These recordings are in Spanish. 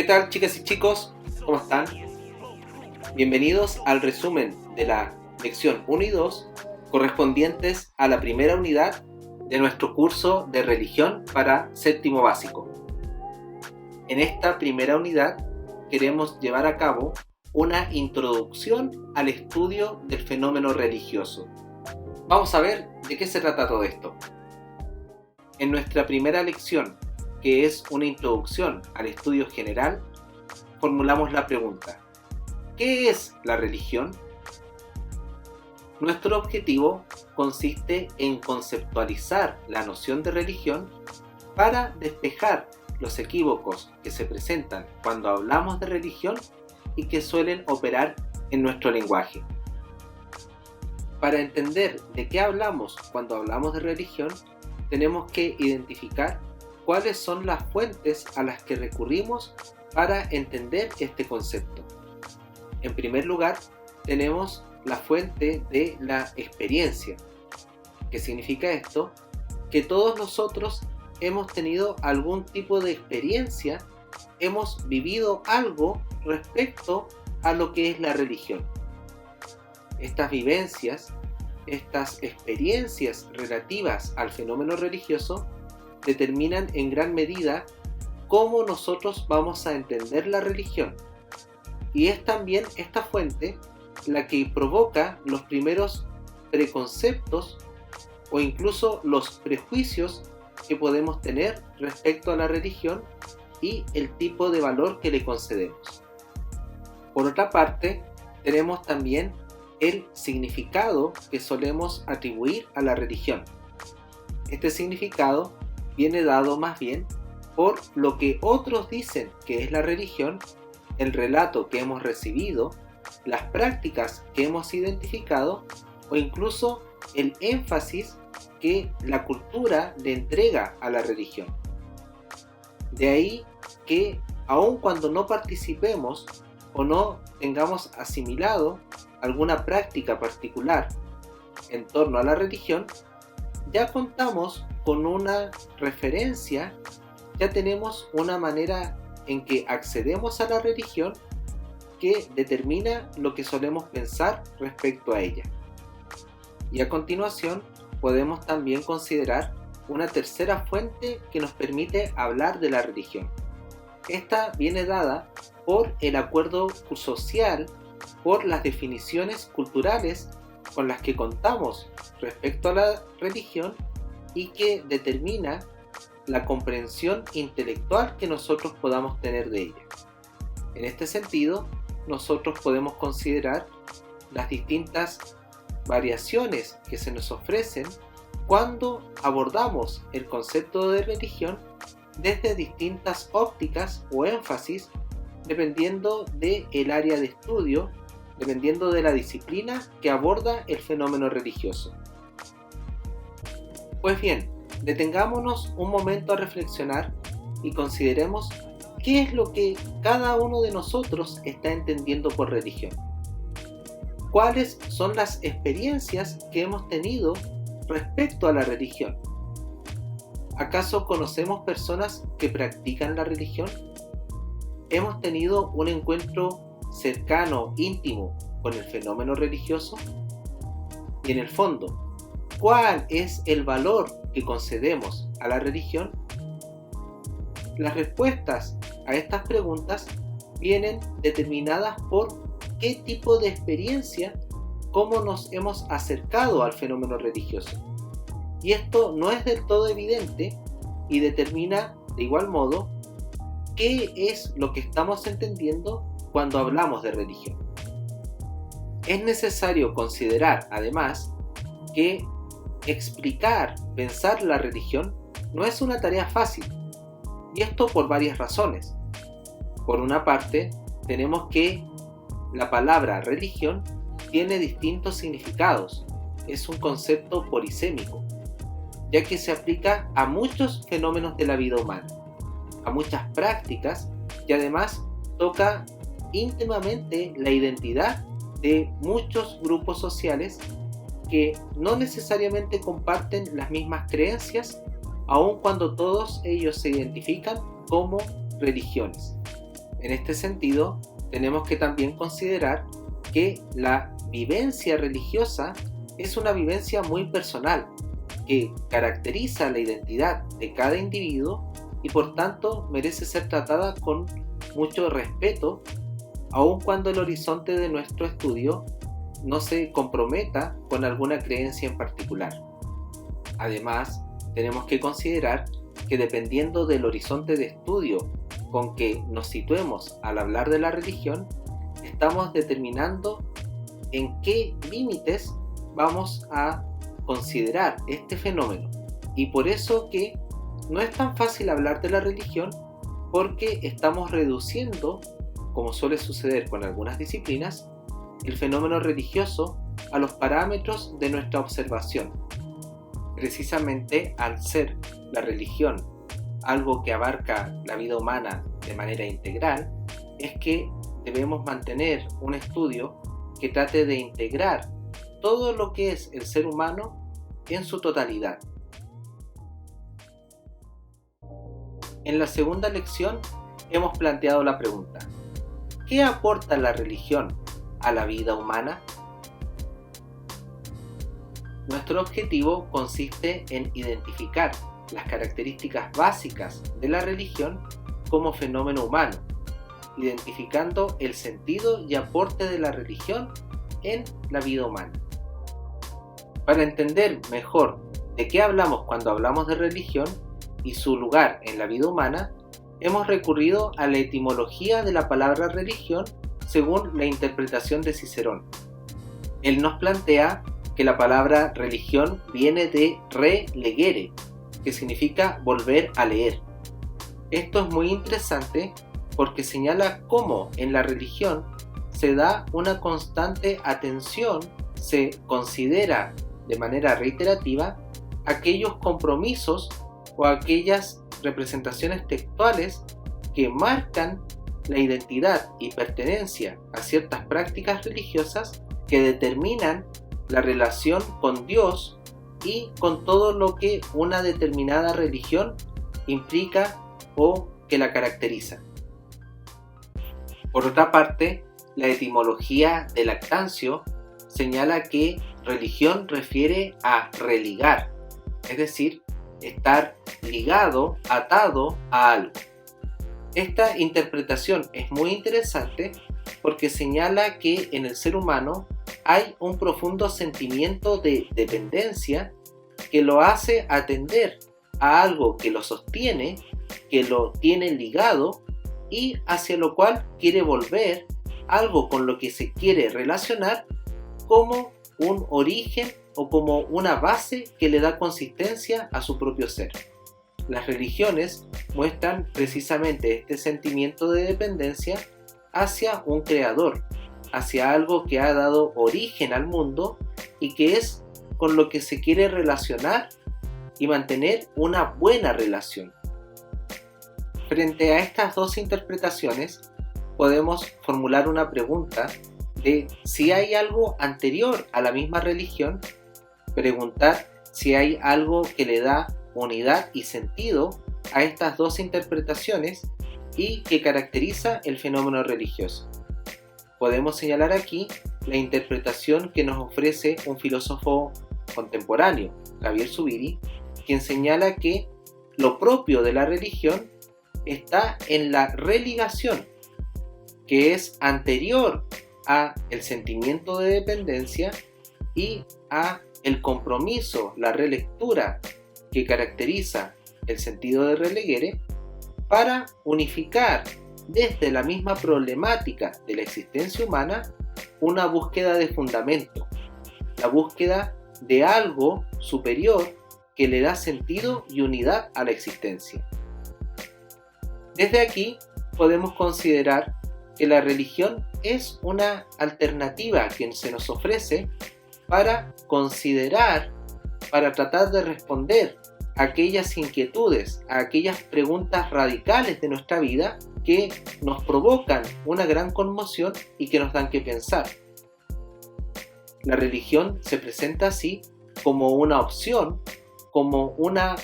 ¿Qué tal, chicas y chicos? ¿Cómo están? Bienvenidos al resumen de la lección 1 y 2 correspondientes a la primera unidad de nuestro curso de religión para séptimo básico. En esta primera unidad queremos llevar a cabo una introducción al estudio del fenómeno religioso. Vamos a ver de qué se trata todo esto. En nuestra primera lección, que es una introducción al estudio general, formulamos la pregunta: ¿qué es la religión? Nuestro objetivo consiste en conceptualizar la noción de religión para despejar los equívocos que se presentan cuando hablamos de religión y que suelen operar en nuestro lenguaje. Para entender de qué hablamos cuando hablamos de religión, tenemos que identificar cuáles son las fuentes a las que recurrimos para entender este concepto. En primer lugar, tenemos la fuente de la experiencia. ¿Qué significa esto? Que todos nosotros hemos tenido algún tipo de experiencia, hemos vivido algo respecto a lo que es la religión. Estas vivencias, estas experiencias relativas al fenómeno religioso determinan en gran medida cómo nosotros vamos a entender la religión. Y es también esta fuente la que provoca los primeros preconceptos o incluso los prejuicios que podemos tener respecto a la religión y el tipo de valor que le concedemos. Por otra parte, tenemos también el significado que solemos atribuir a la religión. Este significado viene dado más bien por lo que otros dicen que es la religión, el relato que hemos recibido, las prácticas que hemos identificado o incluso el énfasis que la cultura le entrega a la religión. De ahí que aun cuando no participemos o no tengamos asimilado alguna práctica particular en torno a la religión, ya contamos con una referencia, ya tenemos una manera en que accedemos a la religión que determina lo que solemos pensar respecto a ella. Y a continuación podemos también considerar una tercera fuente que nos permite hablar de la religión. Esta viene dada por el acuerdo social, por las definiciones culturales con las que contamos respecto a la religión y que determina la comprensión intelectual que nosotros podamos tener de ella. En este sentido, nosotros podemos considerar las distintas variaciones que se nos ofrecen cuando abordamos el concepto de religión desde distintas ópticas o énfasis, dependiendo del área de estudio, dependiendo de la disciplina que aborda el fenómeno religioso. Pues bien, detengámonos un momento a reflexionar y consideremos qué es lo que cada uno de nosotros está entendiendo por religión. ¿Cuáles son las experiencias que hemos tenido respecto a la religión? ¿Acaso conocemos personas que practican la religión? ¿Hemos tenido un encuentro cercano, íntimo, con el fenómeno religioso? Y en el fondo, ¿cuál es el valor que concedemos a la religión? Las respuestas a estas preguntas vienen determinadas por qué tipo de experiencia, cómo nos hemos acercado al fenómeno religioso. Y esto no es del todo evidente y determina de igual modo qué es lo que estamos entendiendo cuando hablamos de religión. Es necesario considerar además que explicar, pensar la religión no es una tarea fácil, y esto por varias razones. Por una parte, tenemos que la palabra religión tiene distintos significados, es un concepto polisémico, ya que se aplica a muchos fenómenos de la vida humana, a muchas prácticas y además toca íntimamente la identidad de muchos grupos sociales que no necesariamente comparten las mismas creencias, aun cuando todos ellos se identifican como religiones. En este sentido, tenemos que también considerar que la vivencia religiosa es una vivencia muy personal, que caracteriza la identidad de cada individuo y por tanto merece ser tratada con mucho respeto, aun cuando el horizonte de nuestro estudio no se comprometa con alguna creencia en particular. Además, tenemos que considerar que dependiendo del horizonte de estudio con que nos situemos al hablar de la religión, estamos determinando en qué límites vamos a considerar este fenómeno. Y por eso que no es tan fácil hablar de la religión, porque estamos reduciendo, como suele suceder con algunas disciplinas, el fenómeno religioso a los parámetros de nuestra observación. Precisamente al ser la religión algo que abarca la vida humana de manera integral, es que debemos mantener un estudio que trate de integrar todo lo que es el ser humano en su totalidad. En la segunda lección hemos planteado la pregunta: ¿qué aporta la religión a la vida humana? Nuestro objetivo consiste en identificar las características básicas de la religión como fenómeno humano, identificando el sentido y aporte de la religión en la vida humana. Para entender mejor de qué hablamos cuando hablamos de religión y su lugar en la vida humana, hemos recurrido a la etimología de la palabra religión según la interpretación de Cicerón. Él nos plantea que la palabra religión viene de relegere, que significa volver a leer. Esto es muy interesante porque señala cómo en la religión se da una constante atención, se considera de manera reiterativa aquellos compromisos o aquellas representaciones textuales que marcan la identidad y pertenencia a ciertas prácticas religiosas que determinan la relación con Dios y con todo lo que una determinada religión implica o que la caracteriza. Por otra parte, la etimología de Lactancio señala que religión refiere a religar, es decir, estar ligado, atado a algo. Esta interpretación es muy interesante porque señala que en el ser humano hay un profundo sentimiento de dependencia que lo hace atender a algo que lo sostiene, que lo tiene ligado y hacia lo cual quiere volver, algo con lo que se quiere relacionar como un origen o como una base que le da consistencia a su propio ser. Las religiones muestran precisamente este sentimiento de dependencia hacia un creador, hacia algo que ha dado origen al mundo y que es con lo que se quiere relacionar y mantener una buena relación. Frente a estas dos interpretaciones, podemos formular una pregunta de si hay algo anterior a la misma religión, preguntar si hay algo que le da unidad y sentido a estas dos interpretaciones y que caracteriza el fenómeno religioso. Podemos señalar aquí la interpretación que nos ofrece un filósofo contemporáneo, Javier Zubiri, quien señala que lo propio de la religión está en la religación, que es anterior a el sentimiento de dependencia y a el compromiso, la relectura que caracteriza el sentido de relegere para unificar desde la misma problemática de la existencia humana una búsqueda de fundamento, la búsqueda de algo superior que le da sentido y unidad a la existencia. Desde aquí podemos considerar que la religión es una alternativa que se nos ofrece para considerar, para tratar de responder a aquellas inquietudes, a aquellas preguntas radicales de nuestra vida que nos provocan una gran conmoción y que nos dan que pensar. La religión se presenta así como una opción, como una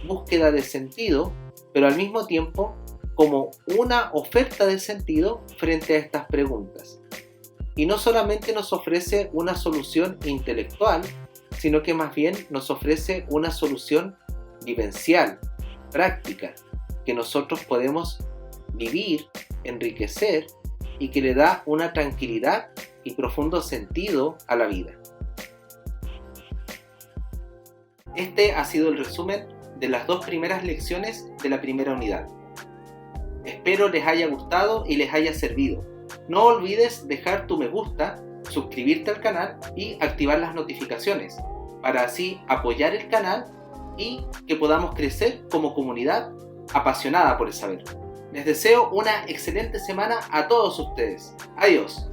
búsqueda de sentido, pero al mismo tiempo como una oferta de sentido frente a estas preguntas. Y no solamente nos ofrece una solución intelectual, sino que más bien nos ofrece una solución vivencial, práctica, que nosotros podemos vivir, enriquecer y que le da una tranquilidad y profundo sentido a la vida. Este ha sido el resumen de las 2 primeras lecciones de la primera unidad. Espero les haya gustado y les haya servido. No olvides dejar tu me gusta, suscribirte al canal y activar las notificaciones para así apoyar el canal y que podamos crecer como comunidad apasionada por el saber. Les deseo una excelente semana a todos ustedes. Adiós.